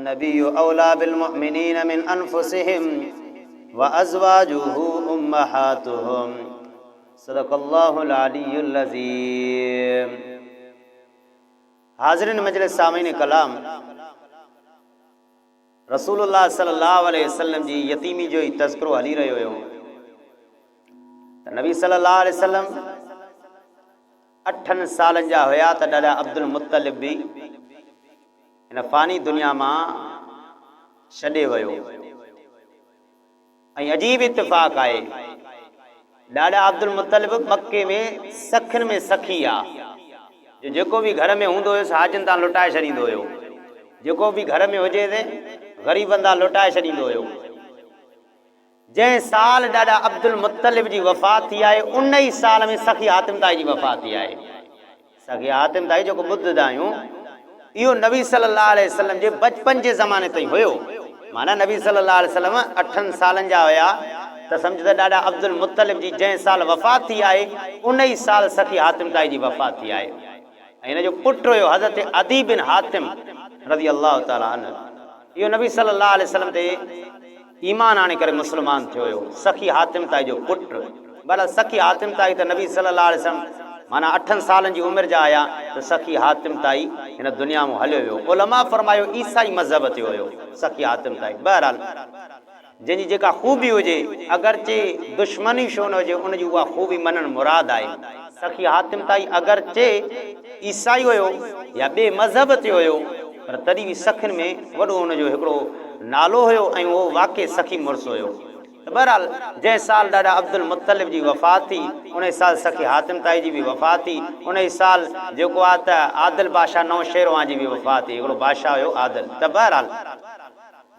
अन्नबिय्यु OLA bill मुअमिनीना मिन अनफुसिहिम व अज़वाजुहु उम्महातुहुम। सदक़ल्लाहुल अलियुल अज़ीम। हाज़िरीन मजलिस सामीन कलाम, रसूलुल्लाह सल्लल्लाहु अलैहि वसल्लम जी यतीमी जो ही तज़किरो हली रहियो हुयो। नबी सल्लल्लाहु अलैहि वसल्लम 8 सालनि जा हुया त ॾाॾा अब्दुल मुत्तलिब बि हिन फ़ानी दुनिया मां छॾे वियो। ऐं अजीब इत्तिफ़ाक़ आहे, ॾाॾा अब्दुल मुत्तलिब मक्के में सखिन में सखी आहे। जेको बि घर में हूंदो हुयो हाजन तां लुटाए छॾींदो हुयो। जेको बि घर में हुजे ते ग़रीब बंदा लुटाए छॾींदो हुयो। जंहिं साल ॾाॾा अब्दुल मुत्तलिब जी वफ़ात थी आहे उन ई साल में सखी हातिम ताई जी वफ़ात थी आहे। सखी हातिम ताई जेको ॿुधंदा आहियूं इहो नबी सल्लल्लाहु अलैहि वसल्लम जे बचपन जे ज़माने ताईं हुयो। माना नबी सल्लल्लाहु अलैहि वसल्लम 8 सालनि जा हुया त सम्झ त ॾाॾा अब्दुल मुत्तलिब जी जंहिं साल वफ़ात थी आहे उन ई साल सखी हातिम ताई जी वफ़ात थी आहे। ऐं हिन जो पुटु हुयो हज़रत अदी बिन हातिम रज़ी अल्लाह ताला अन्हु। इहो नबी सल्लल्लाहु अलैहि वसल्लम ते ईमान आणे करे मुस्लमान थियो हुयो। सखी हातिम ताई जो पुटु। भला सखी हातिम ताई त नबी सल्लल्लाहु अलैहि वसल्लम माना 8 सालनि जी उमिरि जा आया त सखी हातिम ताई हिन दुनिया में हलियो वियो। उलमा फरमायो ईसाई मज़हब ते हुयो सखी हातिम ताई। बहरहाल जंहिंजी जेका ख़ूबी हुजे अगरचे दुश्मनी छो न हुजे उनजी उहा ख़ूबी मञणु मुराद आहे। सखी हातिम ताई अगरचे ईसाई हुयो या ॿिए मज़हब ते हुयो पर तॾहिं बि सखिन में वॾो हुनजो हिकिड़ो नालो हुयो ऐं उहो वाक़ई सखी मुड़ुसु हुयो। बहरहाल जंहिं साल ॾाॾा अब्दुल मुत्तलिब जी वफ़ात थी उन साल सखी हातिम ताई जी बि वफ़ात थी। उन साल जेको आहे त आदिल बादशाह नौ शेरवां जी बि वफ़ात थी। हिकिड़ो बादशाह हुयो आदिल। त बहरहाल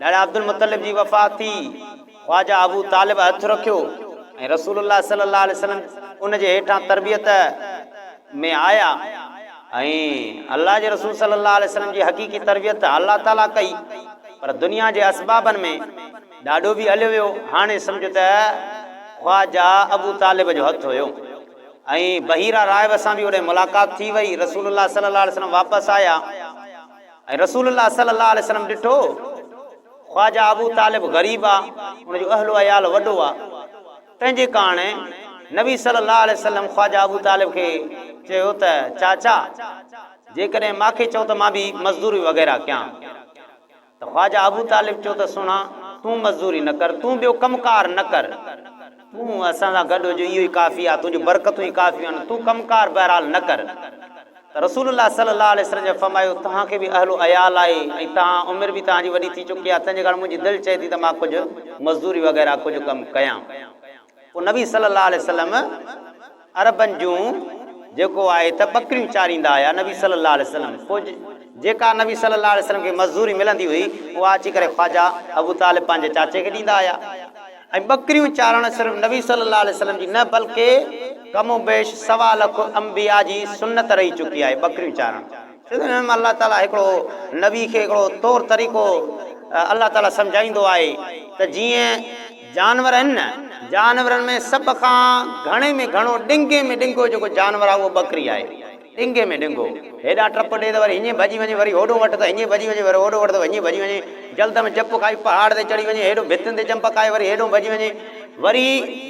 ॾाॾा अब्दुल मुत्तलिब जी वफ़ात थी। ख़्वाजा अबू तालिब हथु रखियो ऐं रसूलुल्लाह सल्लल्लाहु अलैहि वसल्लम उनजे हेठां तरबियत में आया ऐं अल्लाह जे रसूल सल्लल्लाहु अलैहि वसल्लम जी हक़ीक़ी तरबियत अल्लाह ताला कई। पर दुनिया जे असबाबनि में ॾाढो बि हलियो वियो। हाणे सम्झो त ख़्वाजा अबू तालिब जो हथु हुयो ऐं बहीरा राहिब सां बि होॾे मुलाक़ात थी वई। रसूलुल्लाह सल्लल्लाहु अलैहि वसल्लम वापसि आया ऐं रसूलुल्लाह सल्लल्लाहु अलैहि वसल्लम ॾिठो ख़्वाजा अबू तालिब ग़रीब आहे, हुनजो अहलो अयाल वॾो आहे। तंहिंजे कारण नबी सल्लल्लाहु अलैहि वसल्लम ख़्वाजा अबू तालिब खे चयो त चाचा जेकॾहिं मूंखे चओ त मां बि मज़दूरी वग़ैरह कयां त ख़्वाजा अबू तालिब चयो त सुणा तूं मज़दूरी न कर, तूं ॿियो कमकार न कर, तूं असां सां गॾु हुजे इहो ई काफ़ी आहे, तुंहिंजूं बरकतूं ई काफ़ी आहिनि, तूं कमकार बहरहाल न कर। त रसूलुल्लाह सल्लल्लाहु अलैहि वसल्लम फरमायो तव्हांखे बि अहलो अयाल आहे ऐं तव्हां उमिरि बि तव्हांजी वॾी थी चुकी आहे। तंहिंजे करे मुंहिंजी दिलि चए थी त मां कुझु मज़दूरी वग़ैरह कुझु कमु कयां। पोइ नबी सल्लल्लाहु अलैहि वसल्लम अरबनि जूं जेको आहे त ॿकरियूं चारींदा हुआ नबी सल्लल्लाहु अलैहि वसल्लम। पोइ जेका नबी सल्लल्लाहु अलैहि वसल्लम खे मज़दूरी मिलंदी हुई उहा अची करे ख़्वाजा अबू तालिब पंहिंजे चाचे खे ॾींदा हुआ। ऐं ॿकरियूं चारण सिर्फ़ु नबी सल्लल्लाहु अलैहि वसल्लम जी न बल्कि कमो बेश 1.25 लख अंबिया जी सुन्नत रही चुकी आहे ॿकरियूं चारण। अल्लाह ताला हिकिड़ो नबी खे हिकिड़ो तौरु तरीक़ो अल्लाह ताला सम्झाईंदो आहे त जीअं जानवर आहिनि न, जानवरनि में सभ खां घणे में घणो ॾिंगे में ॾिंगो जेको जानवर आहे उहो ॿकरी आहे। ॾिंगे में ॾिंगो हेॾा टप ॾे त वरी हीअं भॼी वञे, वरी होॾो वटि त हीअं भॼी वञे, वरी होॾो वटि त हीअं भॼी वञे, जल्द में जप खाई पहाड़ ते चढ़ी वञे, हेॾो भितियुनि ते जंप खाए वरी हेॾो भॼी वञे। वरी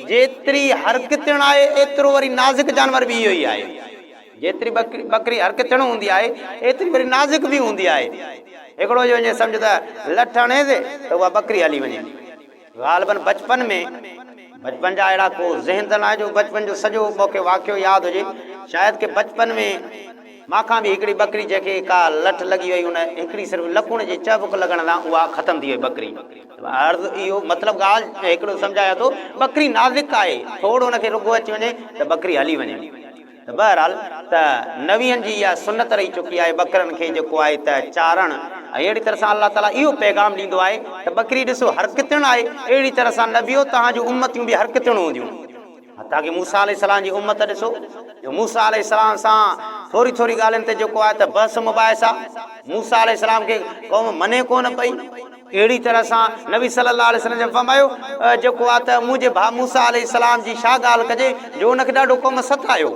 जेतिरी हरकतण आहे एतिरो वरी नाज़ुक जानवर बि इहो ई आहे। जेतिरी ॿकरी हरकतण हूंदी आहे एतिरी वरी नाज़ुक बि हूंदी आहे। हिकिड़ो जो वञे सम्झ त लठ हणे ते त उहा ॿकरी हली वञे। ग़ालिबन बचपन में बचपन जा अहिड़ा को ज़हन त न आहे जो बचपन जो सॼो मूंखे वाक़ियो यादि हुजे। शायदि कि बचपन में मां बि हिकिड़ी ॿकरी जंहिंखे का लठ लॻी वई उन हिकिड़ी सिर्फ़ु लकुण जे चबुक लॻण सां उहा ख़तमु थी वई ॿकरी। अर्ज़ु इहो मतिलबु ॻाल्हि हिकिड़ो सम्झाया थो ॿकरी नाज़ुक आहे, थोरो हुनखे रुॻो अची वञे त ॿकरी हली वञे। त बहरहाल त नबियनि जी इहा सुन्नत रही चुकी आहे ॿकरनि खे जेको आहे त चारण। ऐं अहिड़ी तरह सां अल्लाह ताला इहो पैगाम ॾींदो आहे त ॿकरी ॾिसो हरकतण आहे, अहिड़ी तरह सां नबियो तव्हांजूं उम्मतियूं बि हरकतण हूंदियूं। ताकि मूसा अलैहिस्सलाम जी उम्मत ॾिसो जो मूसा अलैहिस्सलाम सां थोरी थोरी ॻाल्हियुनि ते जेको आहे त बहस मुबाहिस आहे। मूसा अलैहिस्सलाम खे क़ौम मने कोन पई। अहिड़ी तरह सां नबी सल्लल्लाहु अलैहि वसल्लम जे फरमायो जेको आहे त मुंहिंजे भाउ मूसा अलैहिस्सलाम जी छा ॻाल्हि कजे जो हुनखे ॾाढो क़ौम सतायो।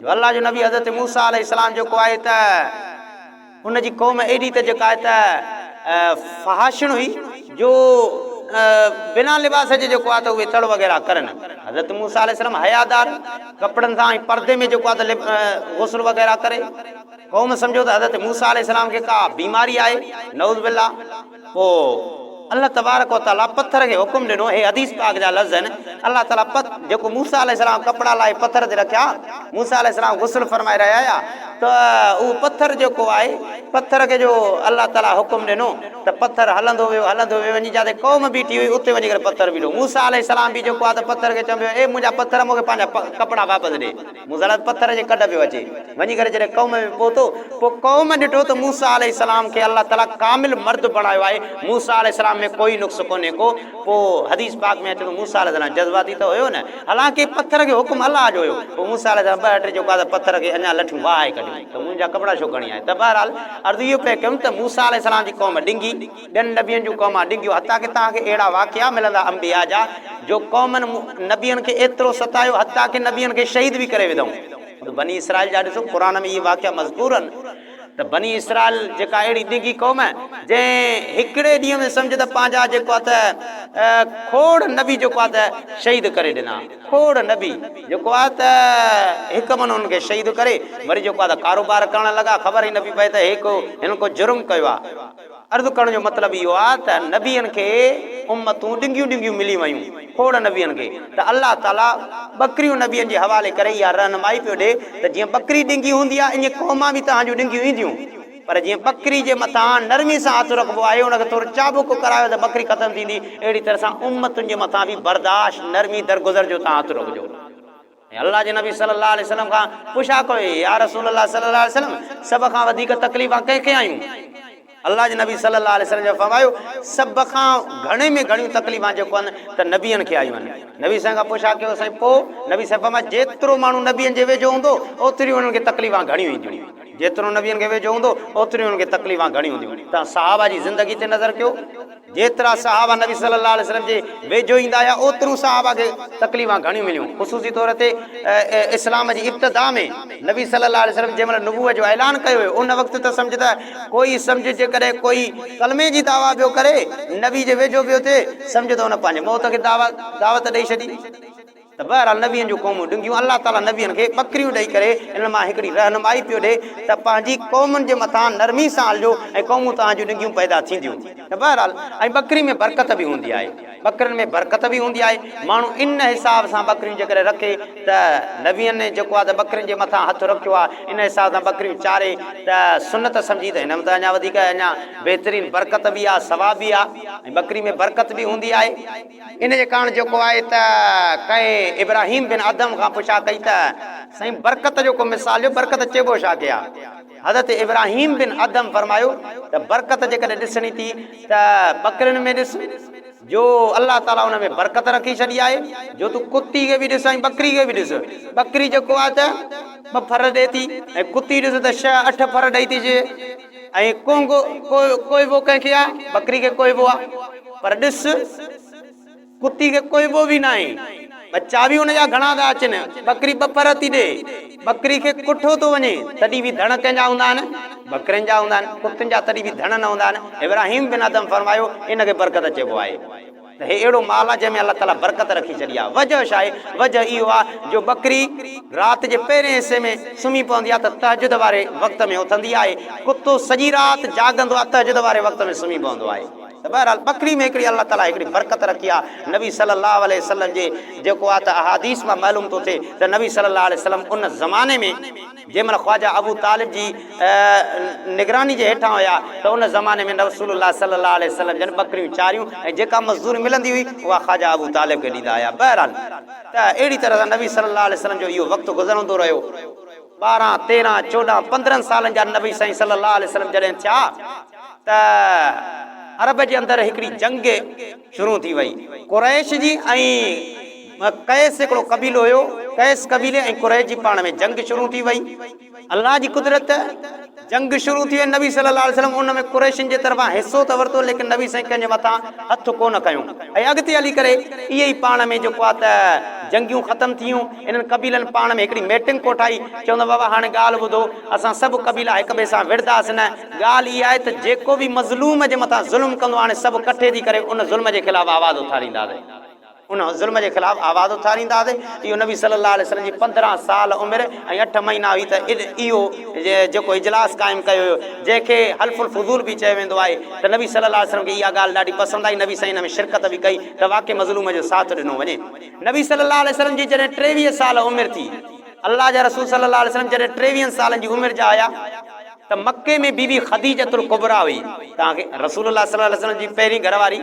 जो अल्लाह जो नबी हज़रत मूसा अलैहिस्सलाम जेको आहे त हुनजी क़ौम एॾी त जेका आहे त फहाशिण हुई जो बिना लिबास जे जेको आहे त उहे तड़ वग़ैरह करनि। हज़रत मूसा अलैहिस्सलाम हयादार कपिड़नि सां ऐं पर्दे में जेको आहे त गुस्ल वग़ैरह करे। क़ौम सम्झो त हज़रत मूसा अलैहिस्सलाम खे का बीमारी आहे नऊज़ बिल्लाह, पोइ अल्लाह तबारक व तआला पत्थर खे हुकुम ॾिनो। हे हदीस पाक जा लफ़्ज़ आहिनि। अल्लाह ताला जेको मूसा अलैहिस्सलाम कपिड़ा लाइ पत्थर ते रखिया, मूसा अलैहिस्सलाम गुस्ल फरमाए रहिया हुया त उहो पत्थर जेको आहे पत्थर खे जो अल्लाह ताला हुकुम ॾिनो त पत्थर हलंदो वियो वञी जिते क़ौम बीठी हुई उते वञी करे पत्थर बीठो। मूसा अलैहिस्सलाम बि जेको आहे त पत्थर खे चंबियो, ए मुंहिंजा पत्थर मूंखे पंहिंजा कपिड़ा वापसि ॾे। मूसा पत्थर जे कढ पियो अचे। वञी करे जॾहिं क़ौम में पहुतो, पोइ क़ौम ॾिठो त मूसा अलैहिस्सलाम खे अल्लाह ताला कामिल मर्द बणायो आहे। मूसा अलैहिस्सलाम में कोई नुक्स कोन्हे को। पोइ हदीस पाक में अचे मूसा अलैहिस्सलाम जज़्बाती त हुयो न, हालांकि पत्थर खे हुकुम अल्लाह जो हुयो। पोइ मूसा अलैहिस्सलाम ॿ टे जेको आहे त पत्थर खे अञा लठियूं वाहे कढियूं त मुंहिंजा कपिड़ा छो खणी आया। त बहरहाल अर्ज़ु इहो पिया कयूं त मूसा अलैहिस्सलाम जी क़ौम ॾिंगी, ॿियनि नबियनि जूं क़ौमां ॾिंगियूं। हता की तव्हांखे अहिड़ा वाक़िया मिलंदा अंबिया जा जो क़ौमनि नबियनि खे एतिरो सतायो हता की नबियनि खे शहीद बि करे विधऊं। बनी इसराइल जा ॾिसो क़ुर में इहे वाक़िया मज़कूर आहिनि त बनी इसराइल जेका अहिड़ी ॾिघी क़ौम जंहिं हिकिड़े ॾींहं में सम्झ त पंहिंजा जेको आहे त खोड़ नबी जेको आहे त शहीद करे ॾिना। खोड़ नबी जेको आहे त हिकु मन हुननि खे शहीद करे वरी जेको आहे त कारोबार करणु लॻा। ख़बर ई न पई पए त हिन को जुर्म कयो आहे। अर्ज़ु करण जो मतिलबु इहो आहे त नबियनि खे उम्मतूं ॾिंगियूं ॾिंगियूं मिली वयूं खोड़ नबियनि खे। त अल्लाह ताला बकरियूं नबियनि जे हवाले करे इहा रहनुमाई पियो ॾे त जीअं बकरी ॾिंगी हूंदी आहे ईअं क़ौमां बि तव्हांजूं ॾिंगियूं ईंदियूं, पर जीअं बकरी जे मथां नरमी सां हथु रखिबो आहे, हुनखे थोरो चाबुक करायो त बकरी ख़तमु थींदी, अहिड़ी तरह सां उम्मतुनि जे मथां बि बर्दाश्त नरमी दरगुज़र जो तव्हां हथु रखिजो। अल्लाह जे नबी सल्लल्लाहु अलैहि वसल्लम खां पुछा कयो, या रसूल अल्लाह सल्लल्लाहु अलैहि वसल्लम सभ खां वधीक तकलीफ़ां कंहिंखे आयूं? अल्लाह जे नबी सल्लल्लाहु अलैहि वसल्लम फरमायो सभ खां घणे में घणियूं तकलीफ़ां जेको आहिनि त नबियनि खे आयूं आहिनि। नबी साईं खां पुछा कयो साईं पोइ? नबी साईं फरमायो जेतिरो माण्हू नबियनि जे वेझो हूंदो ओतिरियूं हुननि खे तकलीफ़ां घणियूं ईंदियूं। जेतिरो नबियनि खे वेझो हूंदो ओतिरियूं हुननि खे तकलीफ़ां घणियूं हूंदियूं। तव्हां सहाबा जी ज़िंदगी ते नज़र कयो, जेतिरा सहाबा नबी सल्लल्लाहु अलैहि वसल्लम जे वेझो ईंदा हुआ ओतिरियूं सहाबा खे तकलीफ़ां घणियूं मिलियूं। ख़ुसूसी तौर ते इस्लाम जी इब्तिदा में नबी सल्लल्लाहु अलैहि वसल्लम जंहिं महिल नुबूअत जो ऐलान कयो हुयो उन वक़्तु त सम्झ त कोई सम्झ जे करे कोई कलमे जी दावा पियो करे नबी जे वेझो पियो थिए सम्झ त हुन पंहिंजे मौत खे दावत ॾेई छॾी। त बहरहाल नबियनि जूं क़ौमूं ॾिंगियूं। अल्लाह ताला नबियनि खे बकरियूं ॾेई करे इन मां हिकिड़ी रहनुमाई पियो ॾे त पंहिंजी क़ौमुनि जे मथां नरमी सां हलिजो ऐं क़ौमूं तव्हांजूं ॾिंगियूं पैदा थींदियूं। त बहरहाल ऐं बकरी में बरकत बि हूंदी आहे, बकरियुनि में बरकत बि हूंदी आहे। माण्हू इन हिसाब सां बकरियूं जेकॾहिं रखे त नबियनि ने जेको आहे त बकरियुनि जे मथां हथु रखियो आहे इन हिसाब सां बकरियूं चारे त सुनत सम्झी त हिन में त अञा वधीक अञा बहितरीनु बरकत बि आहे, सवाब बि आहे ऐं बकरी में बरकत बि हूंदी आहे। इन जे कारण जेको आहे त कंहिं इब्राहिम बिन आदम खां पुछा कई त साईं बरकत जो को मिसाल ॾियो, बरकत चइबो छा कया? हज़रत इब्राहिम बिन आदम फरमायो त बरकत जेकॾहिं ॾिसणी थी त बकरियुनि में ॾिस जो अल्लाह ताला हुन में बरकत रखी छॾी आहे। जो तूं कुती खे बि ॾिस ऐं बकरी खे बि ॾिस, बकरी जेको आहे त 2 फर ॾिए थी ऐं कुती ॾिस त 6-8 फर ॾेई थी अचे ऐं कोइबो कंहिंखे आहे, बकरी खे कोइबो आहे। पर ॾिस कुती खे कोइबो बि न आहे, बच्चा बि हुनजा घणा था अचनि, बकरी 2 फर थी ॾे, बकरी खे कुठो थो वञे तॾहिं बि धण कंहिंजा हूंदा आहिनि, बकरियुनि जा हूंदा आहिनि, कुतियुनि जा तॾहिं बि धण न हूंदा आहिनि। इब्राहिम बिन आदम फरमायो इनखे बरकत चइबो आहे। त हे अहिड़ो माल आहे जंहिंमें अल्लाह ताला बरकत रखी छॾी आहे। वजह छा आहे? वजह इहो आहे जो बकरी राति जे पहिरें हिसे में सुम्ही पवंदी आहे त तहजुद वारे वक़्त में उथंदी आहे, कुतो सॼी राति जाॻंदो आहे तहजुद वारे वक़्त में सुम्ही पवंदो आहे। त बहरहाल बकरी में हिकिड़ी अल्लाह ताला हिकिड़ी बरकत रखी आहे। नबी सल्लल्लाहु अलैहि वसल्लम जे जेको आहे त अहादीस मां मालूम थो थिए त नबी सल्लल्लाहु अलैहि वसल्लम उन ज़माने में जंहिं महिल ख्वाजा अबू तालिब जी निगरानी जे हेठां हुया त उन ज़माने में रसूलुल्लाह सल्लल्लाहु अलैहि वसल्लम जन बकरियूं चारियूं ऐं जेका मज़दूरी मिलंदी हुई उहा ख्वाजा अबू तालिब खे ॾींदा हुया। बहरहाल त अहिड़ी तरह सां नबी सल्लल्लाहु अलैहि वसल्लम जो इहो वक़्तु गुज़रंदो रहियो। 12, 13, 14, 15 सालनि जा नबी साईं सल्लल्लाहु अलैहि वसल्लम जॾहिं थिया त अरब जे अंदरि हिकिड़ी जंग शुरू थी वई कुरैश जी ऐं कैस हिकिड़ो कबीलो हुयो, कैस कबीले ऐं कुरैश जी पाण में जंग शुरू थी वई। अल्लाह जी कुदरत जंग शुरू थी वई। नबी सल्लल्लाहु अलैहि वसल्लम उन में कुरैशिन जे तरफ़ां हिसो त वरितो लेकिन नबी साईं कंहिंजे मथां हथु कोन कयूं ऐं अॻिते हली करे इहे ई पाण में जेको आहे त जंगियूं ख़त्म थियूं, इन्हनि कबीलनि पाण में हिकिड़ी मीटिंग कोठाई, चवंदा बाबा हाणे ॻाल्हि ॿुधो, असां सभु कबीला हिक ॿिए सां विढ़दासीं न। ॻाल्हि इहा आहे त जेको बि मज़लूम जे मथां ज़ुल्म कंदो हाणे सभु कठे थी करे उन ज़ुल्म जे ख़िलाफ़ु आवाज़ उथारींदासीं, उन ज़ुल्म जे ख़िलाफ़ु आवाज़ उथारींदासीं। इहो नबी सल्लल्लाहु अलैहि वसल्लम जी 15 साल उमिरि ऐं 8 महीना हुई त इहो जेको इजलास क़ाइमु कयो हुयो, जंहिंखे हल्फुल फुज़ूल बि चयो वेंदो आहे, त नबी सल्लल्लाहु अलैहि वसल्लम खे इहा ॻाल्हि ॾाढी पसंदि आई। नबी साईं हिन में शिरकत बि कई त वाक़ई मज़लूम जो साथ ॾिनो वञे। नबी सल्लल्लाहु अलैहि वसल्लम जी जॾहिं 23 साल उमिरि थी, अल्लाह जा रसूल सल्लल्लाहु अलैहि वसल्लम जॾहिं 23 सालनि जी उमिरि जा आया त मके में बीबी खदीजतुल कुबरा हुई। तव्हांखे रसूलुल्लाह सल्लल्लाहु अलैहि वसल्लम जी पहिरीं घरवारी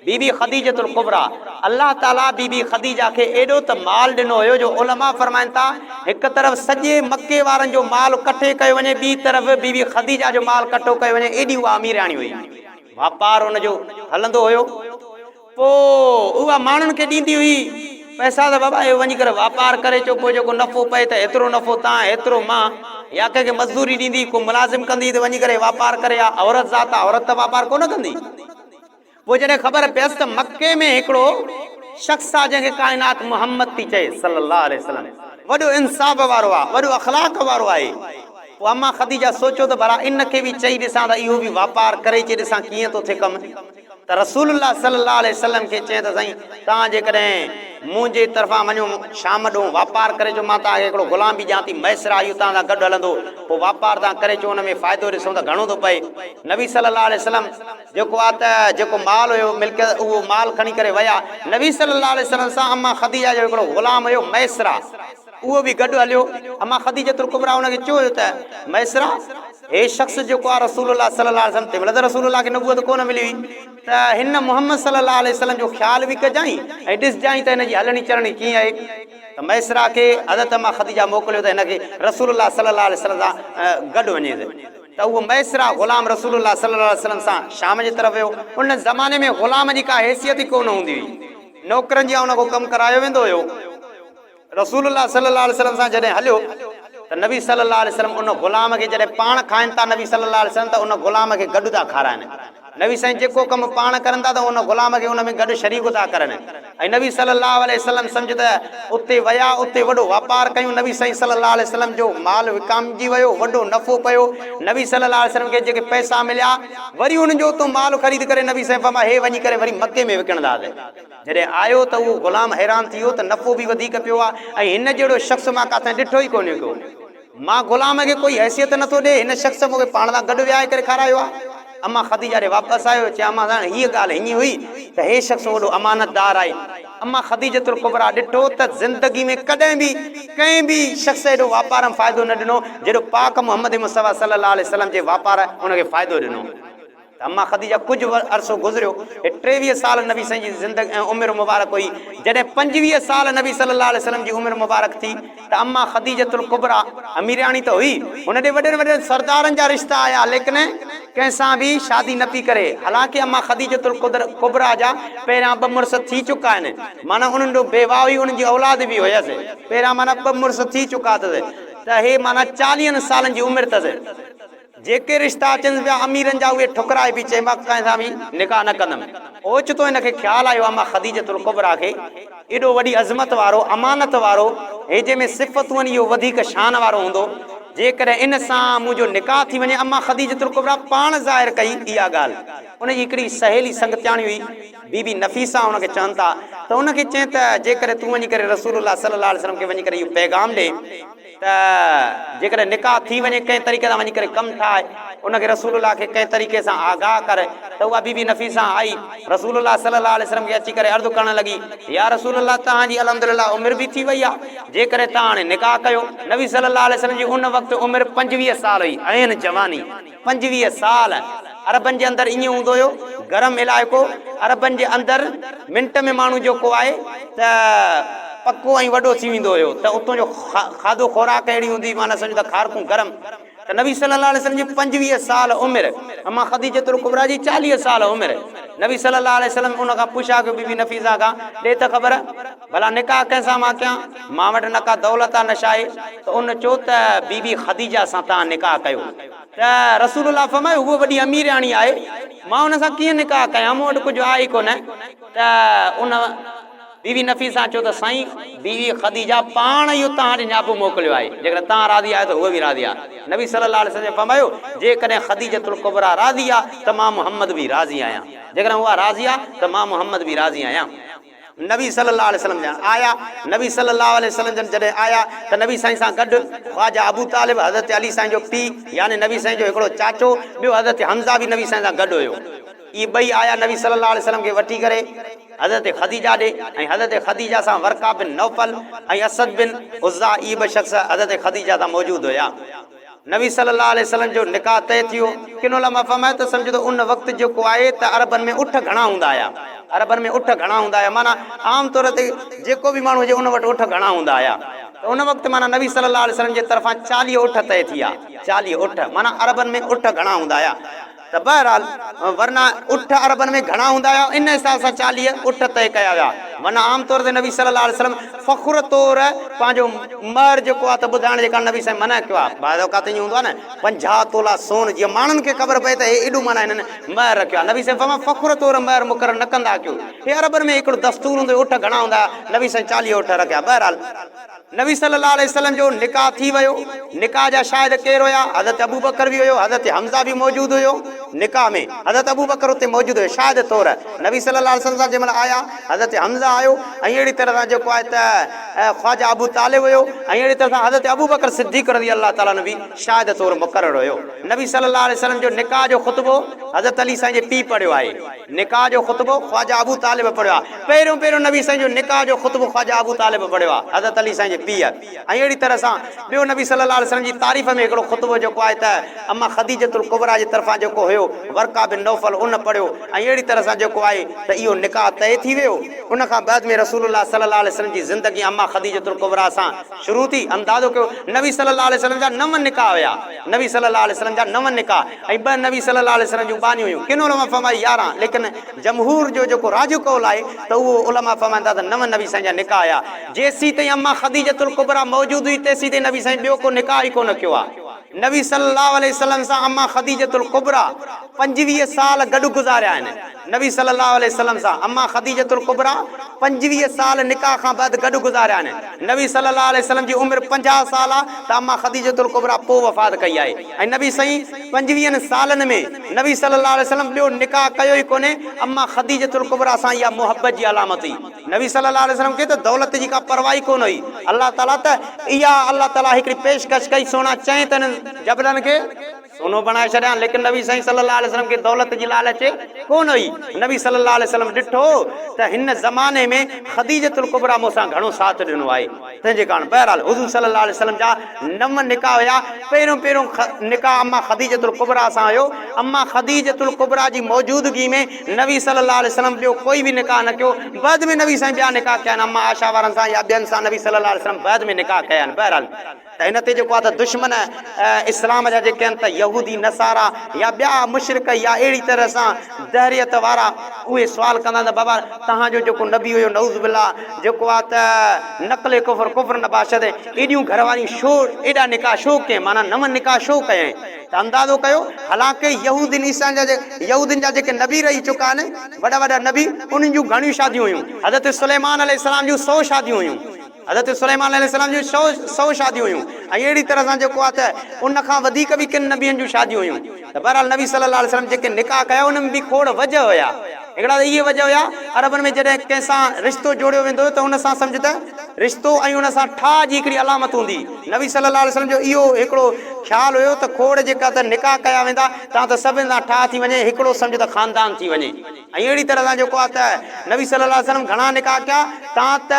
बीबी खदीजतुल कुबरा, अल्लाह ताला बीबी खदीजा खे एॾो त माल ॾिनो हुयो जो उलमा फरमाइनि था हिक तरफ़ सॼे मके वारनि जो माल कठे कयो वञे, ॿी तरफ़ बीबी खदीजा जो माल कठो कयो वञे, एॾी उहा अमीराणी हुई, वापार हुनजो हलंदो हुयो। पोइ उहा माण्हुनि खे ॾींदी हुई पैसा, त बाबा इहो वञी करे वापार करे अचो, पोइ जेको नफ़ो पए त एतिरो नफ़ो तव्हां एतिरो मां, या कंहिंखे मज़दूरी ॾींदी, को मुलाज़िम कंदी त वञी करे वापार करे, या औरत ज़ात आहे औरत त वापार कोन कंदी। पोइ जॾहिं ख़बर पियसि त मके में हिकिड़ो शख़्स आहे जंहिंखे काइनात मोहम्मद थी चए सल्लल्लाहु अलैहि वसल्लम, वॾो इंसाफ़ वारो आहे, वॾो अख़लाक वारो आहे। पोइ अम्मा ख़दीजा सोचियो त भला इनखे बि चई ॾिसां त इहो बि वापार करे अची ॾिसां कीअं थो थिए कमु। त रसूलुल्लाह सल्लल्लाहु अलैहि वसल्लम खे चए त साईं तव्हां जेकॾहिं मुंहिंजे तरफ़ां वञो शाम ॾोंहुं वापार करे अचो, मां तव्हांखे हिकिड़ो ग़ुलाम बि ॾियां थी, मैसरा इहो तव्हां सां गॾु हलंदो, पोइ वापार तव्हां करे अचो, हुन में फ़ाइदो ॾिसूं त घणो थो पए। नबी सल्लल्लाहु अलैहि वसल्लम जेको आहे त जेको माल हुयो मिल्कियत, उहो माल खणी करे विया। नबी सल्लल्लाहु अलैहि वसल्लम सां अम्मा ख़दीजा जो हिकिड़ो ग़ुलाम हुयो मैसरा, उहो बि गॾु हलियो। अम्मा ख़दीजतुल कुबरा हुनखे चयो त मैसरा हे शख़्स जेको आहे रसूलुल्लाह सल्लल्लाहु अलैहि वसल्लम, तंहिंमहिल त रसूलुल्लाह खे नबूवत कोन मिली हुई, त हिन मोहम्मद सल्लल्लाहु अलैहि वसल्लम जो ख़्याल बि कजांइ ऐं ॾिसजांइ त हिनजी हलणी चलणी कीअं आहे। त मैसरा खे हज़रत अम्मा ख़दीजा मोकिलियो त हिनखे रसूलुल्लाह सल्लल्लाहु अलैहि वसल्लम सां गॾु वञे। त उहो मैसरा ग़ुलाम रसूलुल्लाह सल्लल्लाहु अलैहि वसल्लम सां शाम जे तरफ़ वियो। उन ज़माने में ग़ुलाम जी का हैसियत ई कोन हूंदी हुई, नौकरनि जी उन खां कमु करायो वेंदो हुयो। रसूलुल्लाह सल्लल्लाहु अलैहि वसल्लम सां जॾहिं हलियो त नबी सल्लल्लाहु अलैहि वसल्लम उन ग़ुलाम खे जॾहिं पाण खाइनि था नबी सल्लल्लाहु अलैहि वसल्लम, त उन ग़ुलाम खे गॾु था खाराइनि। नबी साईं जेको कमु पाण करनि था त उन ग़ुलाम खे उन में गॾु शरीक था करनि। ऐं नबी सल्लल्लाहु अलैहि वसल्लम सम्झ त उते विया, उते वॾो वापार कयूं, नबी साईं सल्लल्लाहु अलैहि वसल्लम जो माल विकामजी वियो, वॾो नफ़ो पियो। नबी सल्लल्लाहु अलैहि वसल्लम खे जेके पैसा मिलिया वरी उन्हनि जो उतो माल ख़रीद करे नबी साईं फरमा हे वञी करे वरी मके में विकिणंदासीं। जॾहिं आयो त उहो ग़ुलाम हैरान थी वियो त नफ़ो बि वधीक पियो आहे ऐं हिन जहिड़ो शख़्स मां किथे ॾिठो ई कोन्हे को, मां ग़ुलाम खे कोई हैसियत नथो ॾे, हिन शख़्स मूंखे पाण सां गॾु विहाए करे खारायो आहे। अम्मा ख़दीजा ॾे वापसि आयो, चयो अम्मा साईं हीअ ॻाल्हि हीअं हुई त हे शख़्स वॾो अमानतदार आहे। अम्मा ख़दीजतुल कुबरा ॾिठो त ज़िंदगी में कॾहिं बि कंहिं बि शख़्स एॾो वापार में फ़ाइदो न ॾिनो जहिड़ो पाक मुहम्मद मुस्तफ़ा सल्लल्लाहु अलैहि वसल्लम जे वापार हुनखे फ़ाइदो ॾिनो। अम्मा ख़दीजा कुझु अरसो गुज़रियो, 23 साल नबी साईं जी ज़िंदगी उमिरि मुबारक हुई। जॾहिं 25 साल नबी सल्लल्लाहु अलैहि वसल्लम जी उमिरि मुबारक थी त अम्मा ख़दीजतुल कुबरा अमीराणी त हुई, हुन ॾे वॾे वॾे सरदारनि जा रिश्ता आया, लेकिन कंहिंसां बि शादी न पई करे। हालांकि अम्मा ख़दीजतुल कुबरा जा पहिरियां 2 मुड़ुस थी चुका आहिनि, माना उन्हनि जो बेवा हुई, उन्हनि जी औलाद बि हुयसि, पहिरियां माना 2 मुड़ुस थी चुका अथसि। त हे माना 40 सालनि जी उमिरि अथसि। जेके रिश्ता अचनि पिया अमीरनि जा उहे ठुकराए बि चए मां कंहिंसां बि निकाह न कंदमि। ओचितो हिनखे ख़्यालु आयो अम्मा ख़दीजतुल कुबरा खे एॾो वॾी अज़मत वारो अमानत वारो हे जंहिंमें सिफ़तूं आहिनि इहो वधीक शान वारो हूंदो, जेकॾहिं इन सां मुंहिंजो निकाह थी वञे। अम्मा ख़दीजतुल कुबरा पाण ज़ाहिर कई इहा ॻाल्हि। उनजी हिकिड़ी सहेली संगत्याणी हुई बीबी नफ़ीसा, हुनखे चवनि था त उनखे चए त जेकॾहिं तूं वञी करे रसूलुल्लाह सल्लल्लाहु अलैहि वसल्लम खे वञी करे इहो पैगाम ॾे त जेकॾहिं निकाह थी वञे कंहिं तरीक़े सां वञी करे कमु ठाहे, उनखे रसूलुल्लाह खे कंहिं तरीक़े सां आगाह करे। त उहा बीबी नफ़ीसा आई रसूलुल्लाह सल्लल्लाहु अलैहि वसल्लम खे अची करे अर्ज़ु करणु लॻी, या रसूलुल्लाह तव्हांजी अल्हम्दुलिल्लाह उमिरि बि थी वई आहे, जेकॾहिं तव्हां हाणे निकाह कयो। नबी सल्लल्लाहु अलैहि वसल्लम जी उन वक़्तु उमिरि 25 साल हुई, ऐं जवानी 25 साल। अरबनि जे अंदरि ईअं हूंदो हुयो, गरम इलाइक़ो, अरबनि जे अंदरि मिंट में माण्हू जेको आहे त पको ऐं वॾो थी वेंदो हुयो, त उतां जो खाधो खुराक अहिड़ी हूंदी, माना सम्झो त खारकूं गरम। त नबी सल्लल्लाहु अलैहि वसल्लम जी 25 साल उमिरि, अम्मा ख़दीजतुल कुबरा जी 40 साल उमिरि। नबी सल्लल्लाहु अलैहि वसल्लम उन खां पुछा कयो बीबी नफ़ीसा खां, ॾे त ख़बर भला निकाह कंहिंसां मां कयां, मां वटि न का दौलत आहे न छा आहे। त उन चयो त बीबी ख़दीजा सां तव्हां निकाह कयो। त रसूलुल्लाह फरमायो उहो वॾी अमीराणी आहे, मां उन सां कीअं निकाह कयां, मूं वटि कुझु आहे ई कोन। त उन बीवी नफ़ीसा चो त साईं बीवी ख़दीजा पाण ई उतां न्यापो मोकिलियो आहे, जेकॾहिं तव्हां राज़ी आहे त उहा बि राज़ी आहे। नबी सल्लल्लाहु अलैहि वसल्लम फरमायो जेकॾहिं ख़दीजतुल कुबरा राज़ी आहे त मां मुहम्मद बि राज़ी आहियां, जेकॾहिं उहा राज़ी आहे त मां मुहम्मद बि राज़ी आहियां। नबी सल्लल्लाहु अलैहि वसल्लम जन आया, नबी सल्लल्लाहु अलैहि वसल्लम जन जॾहिं आया त नबी साईं सां गॾु ख्वाजा अबू तालिब हज़रत अली साईं जो पीउ यानी नबी साईं जो हिकिड़ो चाचो, ॿियो हज़रत हमज़ा बि नबी साईं सां गॾु हुयो। इहे ॿई आया नबी सल्लल्लाहु अलैहि वसल्लम खे वठी करे हज़रत ख़दीजा ॾे, ऐं हज़रत ख़दीजा सां वर्का बिन नौफल ऐं असद बिन उज़्ज़ा इहे ॿ शख़्स हज़रत ख़दीजा सां मौजूदु हुया। नबी सल्लल्लाहु अलैहि वसल्लम जो निकाह तय थियो। किन उलमा फरमाए त सम्झो त उन वक़्तु जेको आहे त अरबनि में उठ घणा हूंदा हुया, अरबनि में उठ घणा हूंदा हुया, माना आम तौर ते जेको बि माण्हू हुजे उन वटि उठ घणा हूंदा हुया। त उन वक़्तु माना नबी सल्लल्लाहु अलैहि वसल्लम जे तरफ़ां 40 उठ तय थी आहे, 40 उठ माना अरबनि में उठ घणा हूंदा हुया। त बहरहाल वरना उठ अरबनि में घणा हूंदा हुया, इन हिसाब सां 40 उठ तय कया विया। माना आम तौर ते नबी सल्लल्लाहु अलैहि वसल्लम फ़ख्र तौर पंहिंजो महर जेको आहे त ॿुधाइण जे कारण नबी साईं मना कयो आहे। बाज़ औक़ात ईअं हूंदो आहे न 50 तोला सोन, जीअं माण्हुनि खे ख़बर पए त हे एॾो माना हिननि महर रखियो आहे। नबी साईं फरमायो फ़ख्र तौर महर मुक़रर न कंदा कयो। हे अरबनि में हिकिड़ो दस्तूर हूंदो, उठ घणा हूंदा, नबी साईं 40 उठ रखिया। बहरहाल नबी सल्लल्लाहु अलैहि वसल्लम जो निकाह थी वियो। निकाह जा शायदि केरु हुया, हज़रत अबू बकर बि हुयो, हज़रत हमज़ा बि मौजूदु हुयो। निकाह में हज़रत अबू बकर उते मौजूदु हुयो शायदि तौर। नबी सल्लल्लाहु अलैहि वसल्लम सां जंहिं महिल आया हज़रत हमज़ा आयो, ऐं अहिड़ी तरह सां जेको आहे त ख्वाजा अबू तालिब हुयो, ऐं अहिड़ी तरह सां हज़रत अबू बकर सिद्दीक़ रज़ी अल्लाह ताला नबी शायदि तौर मुक़रर हुयो। नबी सल्लल्लाहु अलैहि वसल्लम जो निकाह जो ख़ुतबो हज़रत अली साईं जे पीउ पढ़ियो आहे। निकाह जो ख़ुतबो ख्वाजा अबू तालिब पढ़ियो आहे। पहिरियों नबी साईं जो निकाह जो ख़ुतबो ख्वाजा अबू तालिब पढ़ियो आहे, हज़रत अली साईं जे पीउ। ऐं अहिड़ी तरह सां ॿियो नबी सल्लल्लाहु अलैहि वसल्लम जी तारीफ़ में हिकिड़ो ख़ुतबो जेको आहे त अम्मा ख़दीजतुल कुबरा जे तरफ़ां जेको हुयो वर्का बिन नौफल उन पढ़ियो। ऐं अहिड़ी तरह सां जेको आहे त इहो निकाह तय थी वियो। उन खां बाद में रसूलुल्लाह सल्लल्लाहु अलैहि वसल्लम जी ज़िंदगी अम्मा ख़दीजतुल कुबरा सां शुरू थी। अंदाज़ो कयो नबी सल्लल्लाहु अलैहि वसल्लम जा 9 निकाह हुया, नबी सल्लल्लाहु अलैहि वसल्लम जा 9 निकाह, ऐं 2 नबी सल्लल्लाहु अलैहि वसल्लम जूं बानियूं हुयूं। किन उलमा फरमाई 11, लेकिन जमहूर जो जेको राजू कौल आहे त उहो उलमा फरमाईंदा त 9 नबी साईं जा निकाह आया। जेसीं ताईं अम्मा ख़दीजतुल कुबरा मौजूदु हुई तेसीं ताईं नबी साईं ॿियो को निकाह ई कोन कयो आहे। नबी सल्लल्लाहु अलैहि वसल्लम सां अम्मा ख़दीजतुल कुबरा 25 साल गॾु गुज़ारिया आहिनि। नबी सल्लल्लाहु अलैहि वसल्लम सां अम्मा ख़दीजतुल कुबरा 25 साल निकाह खां बाद गॾु गुज़ारिया आहिनि। नबी सल्लल्लाहु अलैहि वसल्लम जी उमिरि 50 साल आहे त अम्मा ख़दीजतुल कुबरा पोइ वफ़ात कई आहे। ऐं नबी साईं 25 सालनि में नबी सल्लल्लाहु अलैहि वसल्लम ॿियो निकाह कयो ई कोन्हे। अम्मा ख़दीजतुल कुबरा सां इहा मुहबत जी अलामत हुई। नबी सल्लल्लाहु अलैहि वसल्लम खे त दौलत जी का परवाह ई कोन हुई। अल्लाह ताला त इहा अल्लाह ताला हिकिड़ी पेशकश कई, सोना चए त जबलनि खे सोनो बणाए छॾिया, लेकिन नबी साईं सल्लल्लाहु अलैहि वसल्लम खे दौलत जी लालच कोन हुई। नबी सल्लल्लाहु अलैहि वसल्लम ॾिठो त हिन ज़माने में ख़दीजतुल कुबरा मूंसां घणो साथ ॾिनो आहे, तंहिंजे कारण बहरहाल हुज़ूर सल्लल्लाहु अलैहि वसल्लम जा 9 निकाह हुया। पहिरियों निकाह अम्मा ख़दीजतुल कुबरा सां हुयो। अम्मा ख़दीजतुल कुबरा जी मौजूदगी में नबी सल्लल्लाहु अलैहि वसल्लम ॿियो कोई बि निकाह न कयो। बाद में नबी साईं ॿिया निकाह कया आहिनि, अम्मा आशा वारनि सां या ॿियनि सां नबी सल्लल्लाहु अलैहि वसल्लम बाद में निकाह कया आहिनि। बहरहाल त हिन ते जेको आहे त दुश्मन इस्लाम जा जेके आहिनि त यहूदी नसारा या ॿिया मुशरिक या अहिड़ी तरह सां दहरियत वारा उहे सुवाल कंदा त बाबा तव्हांजो जेको नबी हुयो नऊज़ बिल्लाह जेको आहे त नक़ले कुफ़र कुफ़र नबाशत एॾियूं घरवारियूं छो एॾा निकाह छो कयईं, माना 9 निकाह छो कयईं? त अंदाज़ो कयो हालांकि यहूदिन जा जेके नबी रही चुका आहिनि वॾा वॾा नबी, उन्हनि जूं घणियूं शादियूं हुयूं। हज़रत सुलेमान अलैहिस्सलाम जूं 100 शादियूं हुयूं। हज़रत सुलेमान अलैहिस्सलाम जूं 100 शादियूं हुयूं। ऐं अहिड़ी तरह सां जेको आहे त उन खां वधीक बि किन नबियनि जूं शादियूं हुयूं। त बहरहाल नबी सल्लल्लाहु अलैहि वसल्लम जेके निकाह कया उन में बि खोड़ वजह हुया। हिकिड़ा त इहे वजह हुया, अरबनि में जॾहिं कंहिंसां रिश्तो जोड़ियो वेंदो हुयो त उन सां सम्झ त रिश्तो ऐं उन सां ठाह जी हिकिड़ी अलामत हूंदी। नबी सल्लल्लाहु अलैहि वसल्लम जो इहो हिकिड़ो ख़्यालु हुयो त खोड़ जेका त निकाह कया वेंदा तव्हां त सभिनि सां ठाह थी वञे, हिकिड़ो सम्झ त ख़ानदान थी वञे। ऐं अहिड़ी तरह सां जेको आहे त नबी सल्लल्लाहु अलैहि वसल्लम घणा निकाह कया। तव्हां त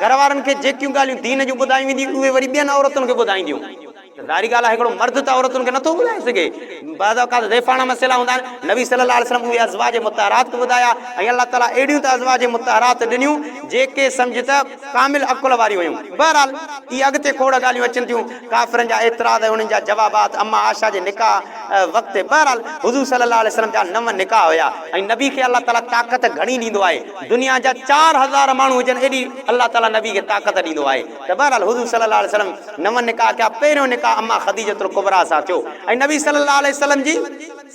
घर वारनि खे जेकियूं ॻाल्हियूं दीन जूं ॿुधायूं वेंदियूं उहे वरी ॿियनि औरतुनि खे ॿुधाईंदियूं। ज़ाहिरी ॻाल्हि आहे हिकिड़ो मर्द त औरतुनि खे नथो ॿुधाए सघे, बाज़ औक़ात ज़ैफ़ाना मसइला हूंदा आहिनि। नबी सल्लल्लाहु अलैहि वसल्लम उहे अज़वाज मुतहरात ॿुधाया ऐं अल्लाह ताला अहिड़ियूं त अज़वाज मुतहरात ॾिनियूं जेके सम्झ त कामिल अकुल वारियूं हुयूं। बहरहाल इहे अॻिते खोड़ ॻाल्हियूं अचनि थियूं, काफ़िरनि जा एतिराज़ उन्हनि जा जवाबात, अम्मा आशा जे निकाह वक़्तु। बहरहाल हुज़ूर सल्लल्लाहु अलैहि वसल्लम जा 9 निकाह हुया। ऐं नबी खे अल्लाह ताला ताक़त घणी ॾींदो आहे। दुनिया जा 4000 माण्हू हुजनि एॾी अल्लाह ताला नबी खे ताक़त ॾींदो आहे। त बहरहाल हुज़ूर सल्लल्लाहु अलैहि वसल्लम 9 निकाह कया। पहिरियों निकाह अम्मा ख़दीजतुल कुबरा सां थियो। ऐं नबी सल्लल्लाहु अलैहि वसल्लम जी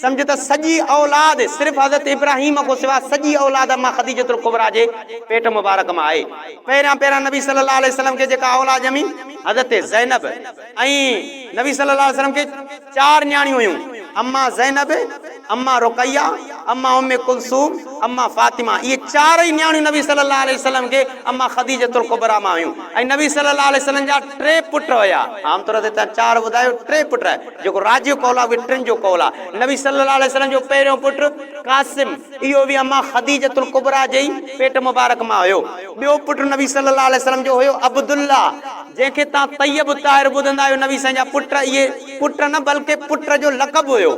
समझ त सॼी औलाद सिर्फ़ हज़रत इब्राहिम को सिवा सॼी औलाद अम्मा ख़दीजतुल कुबरा जे पेट मुबारक में आहे। पहिरियां नबी सल्लल्लाहु अलैहि वसल्लम के जेका औलाद ॼमी हज़रत ज़ैनब ऐं नबी सल्लल्लाहु अलैहि वसल्लम के 4 न्याणियूं हुयूं, अम्मा ज़ैनब, अम्मा रुक़ैया, अम्मा उम्मे कुलसूम, अम्मा फातिमा। ये 4 ही न्याणियूं नबी सल्लल्लाहु अलैहि वसल्लम के अम्मा ख़दीजतुल कुबरा में हुयूं। ऐं नबी सल्लल्लाहु अलैहि वसल्लम जा 3 पुट हुया। आमतौर ते 4 ॿुधायो, 3 पुट जेको राज जो कौल आहे 3 जो कौल आहे। नबी सल्लल्लाहु अलैहि वसल्लम जो पहिरियों पुट कासिम, इहो बि अम्मा ख़दीजतुल कुबरा जे पेट मुबारक में हुयो। ॿियो पुट नबी सल्लल्लाहु अलैहि वसल्लम जो हुयो अब्दुल्ला, जंहिंखे तव्हां तैयब ताहिर ॿुधंदा आहियो। नबी साईं जा पुट, इहे पुट न बल्कि पुट जो लक़ब हुयो।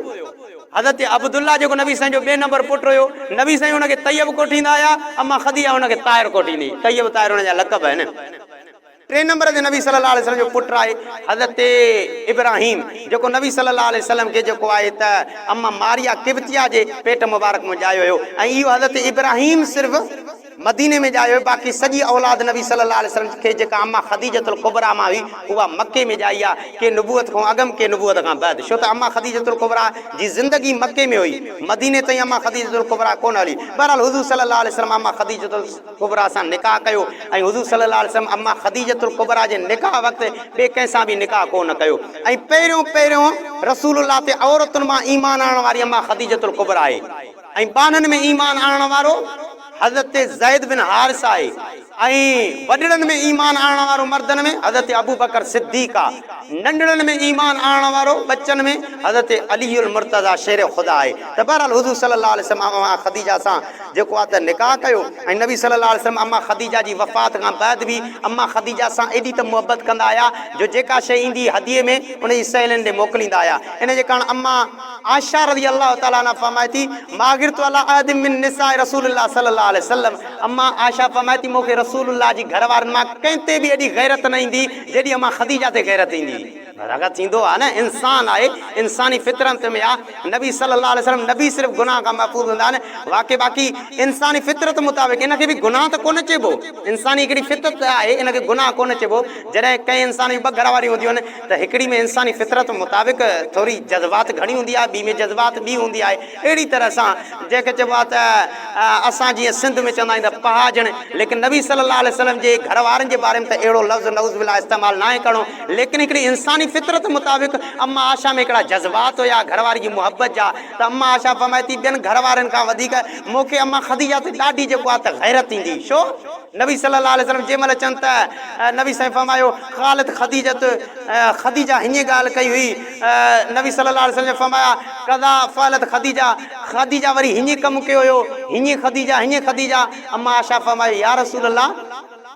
हज़रत अब्दुल्ला जेको नबी साईं जो 2 नंबर पुट हुयो, नबी साईं हुनखे तैयब कोठींदा हुआ, अम्मा ख़दीजा हुनखे ताहिर कोठींदी। तैयब ताहिर हुन जा लक़ब आहिनि। 3 नंबर ते नबी सल्लल्लाहु अलैहि वसल्लम जो पुट आहे हज़रत इब्राहिम, जेको नबी सल्लल्लाहु अलैहि वसल्लम के जेको आहे त अम्मा मारिया किब्तिया जे पेट मुबारक में ॼायो हुयो। ऐं इहो हज़रत इब्राहिम सिर्फ़ मदीने में ॼायो, बाक़ी सॼी औलाद नबी सल्लल्लाहु अलैहि वसल्लम खे जेका अम्मा ख़दीजतुल कुबरा मां हुई उहा मके में ॼाई आहे, के नुबूअत खां अॻु के नुबूअत खां बाद। छो त अम्मा ख़दीजतुल कुबरा जी ज़िंदगी मके में हुई, मदीने ताईं अम्मा ख़दीजतुल कुबरा कोन हली। बहरहाल हुज़ूर सल्लल्लाहु अलैहि वसल्लम अम्मा ख़दीजतुल कुबरा सां निकाह कयो ऐं हुज़ूर सल्लल्लाहु अलैहि वसल्लम अम्मा ख़दीजतुल कुबरा जे निकाह वक़्तु ॿिए कंहिं सां बि निकाह कोन कयो। ऐं पहिरियों रसूलुल्लाह ते औरतुनि मां ईमान आणण वारी अम्मा ख़दीजतुल कुबरा आहे। ऐं ॿाननि में ईमान आणण वारो हज़रत ज़ैद बिन हारिस आहे। ऐं वॾड़नि में ईमान आणण वारो मर्दनि में हज़रत अबू बकर सिद्दीक़ आहे। नंढड़नि में ईमान आणण वारो बच्चनि में हज़रत अलीउल मुर्तज़ा शेर ख़ुदा आहे। त बहरहाल हुज़ूर सल्लल्लाहु अलैहि वसल्लम अम्मा ख़दीजा सां जेको आहे त निकाह कयो। ऐं नबी सल्लल्लाहु अलैहि वसल्लम अम्मा ख़दीजा जी वफ़ात खां बाद बि अम्मा ख़दीजा सां एॾी त मुहबत कंदा हुआ जो जेका शइ ईंदी हदीअ में उनजी सहेलियुनि ॾे मोकिलींदा हुआ। इन जे कारण अम्मा आयशा रज़ी अल्लाह तआला अन्हा फरमाए थी, मागिरतु अला अहद मिन निसाए रसूलुल्लाह सल्लल्लाहु अलैहि वसल्लम। अम्मा आयशा फरमाए थी, मूंखे रसूलुल्लाह जी घर वारनि मां कंहिं ते बि एॾी गैरत न ईंदी जेॾी अम्मा ख़दीजा ते गैरत ईंदी। रगत थींदो आहे न, इंसान आहे, इंसानी फितरत में आहे। नबी सल्लल्लाहु अलैहि वसल्लम नबी सिर्फ़ु गुनाह खां महफ़ूज़ हूंदा आहिनि, बाक़ी इंसानी फितरत मुताबिक़ इनखे बि गुनाह त कोन चइबो। इंसानी हिकिड़ी फितरत आहे, इनखे गुनाह कोन चइबो। जॾहिं कंहिं इंसान जी 2 घर वारियूं हूंदियूं आहिनि त हिकिड़ी में इंसानी फितरत मुताबिक़ थोरी जज़्बात घणी हूंदी आहे, ॿी में जज़्बात ॿी हूंदी आहे। अहिड़ी तरह सां जंहिंखे चइबो आहे त असां जीअं सिंध में चवंदा आहियूं त पहाजण, लेकिन नबी सल्लल्लाहु अलैहि वसल्लम जे घर वारनि जे बारे में त अहिड़ो लफ़्ज़ नऊज़ बिल्लाह इस्तेमालु न आहे करणो। लेकिन हिकिड़ी इंसानी फितरत मुताबिक़ अम्मा आशा में हिकिड़ा जज़्बात हुया घर वारी जी मुहबत जा। त अम्मा आशा फरमाए थी, ॿियनि घर वारनि खां वधीक मूंखे अम्मा ख़दीजा ते ॾाढी जेको आहे त गैरत ईंदी। छो? नबी सल्लल्लाहु अलैहि वसल्लम जंहिं महिल चवनि त नबी साईं फरमायो ख़ालिद ख़दीजा हीअं ॻाल्हि कई हुई। नबी सल्लल्लाहु अलैहि वसल्लम फरमाया कदा फ़अलत ख़दीजा वरी हीअं कमु कयो हुयो, हीअं ख़दीजा। अम्मा आशा फरमायो या रसूल अल्लाह,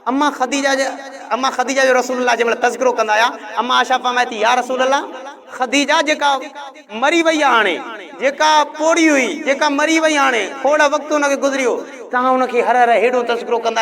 अम्मा ख़दीजा जो रसूलुल्लाह जंहिं महिल तज़किरो कंदा हुआ, अम्मा आशा फरमाए थी या रसूल अल्लाह, ख़दीजा जेका मरी वई आहे, हाणे जेका पोड़ी हुई, जेका मरी वई हाणे थोरा वक़्तु हुनखे गुज़रियो, तव्हां हुनखे हर हेॾो तज़किरो कंदा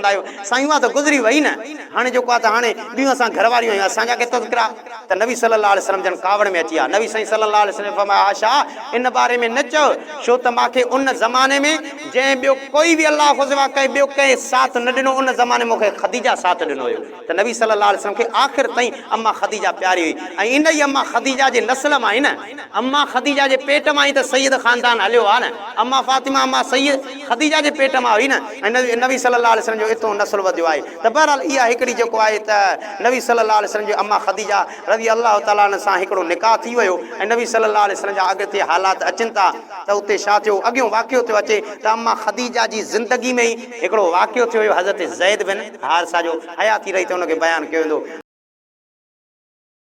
आहियो। साईं उहा त गुज़री वई न, हाणे जेको आहे त हाणे ॿियूं असां घर वारियूं आहियूं, असांजा के तज़किरा। त नबी सल्लल्लाहु अलैहि वसल्लम जन कावड़ में अची विया। नबी साईं सल्लल्लाहु अलैहि वसल्लम फरमाया आशा इन बारे में न चओ, छो त मूंखे उन ज़माने में जंहिं ॿियो कोई बि अलाह ख़ुदा कंहिं ॿियो कंहिं साथ न ॾिनो, उन ज़माने मूंखे ख़दीजा साथ ॾिनो हुयो। त नबी सल्लल्लाहु अलैहि वसल्लम खे आख़िर ताईं अम्मा ख़दीजा प्यारी हुई। ऐं इन ई अम्मा ख़दीजा जे नस्ल मां ई न, अम्मा ख़दीजा जे पेट मां ई त सैयद ख़ानदान हलियो आहे न। अम्मा फातिमा अम्मा सैयद ख़दीजा जे पेट मां हुई न। ऐं नबी सल्लल्लाहु अलैहि वसल्लम जो इतो नस्ल वधियो आहे। त बहरहाल इहा हिकिड़ी जेको आहे त नबी सल्लल्लाहु अलैहि वसल्लम जो अम्मा ख़दीजा रज़ी अल्लाह तआला अन्हा सां हिकिड़ो निकाह थी वियो। ऐं नबी सल्लल्लाहु अलैहि वसल्लम जा अॻिते हालात अचनि था त उते छा थियो, अॻियों वाक़ियो थियो अचे त अम्मा ख़दीजा जी ज़िंदगी में ई हिकिड़ो वाक़ियो थियो हुयो हज़रत ज़ैद बिन हारिसा जो। हयाती रही त हुनखे बयानु कयो वेंदो।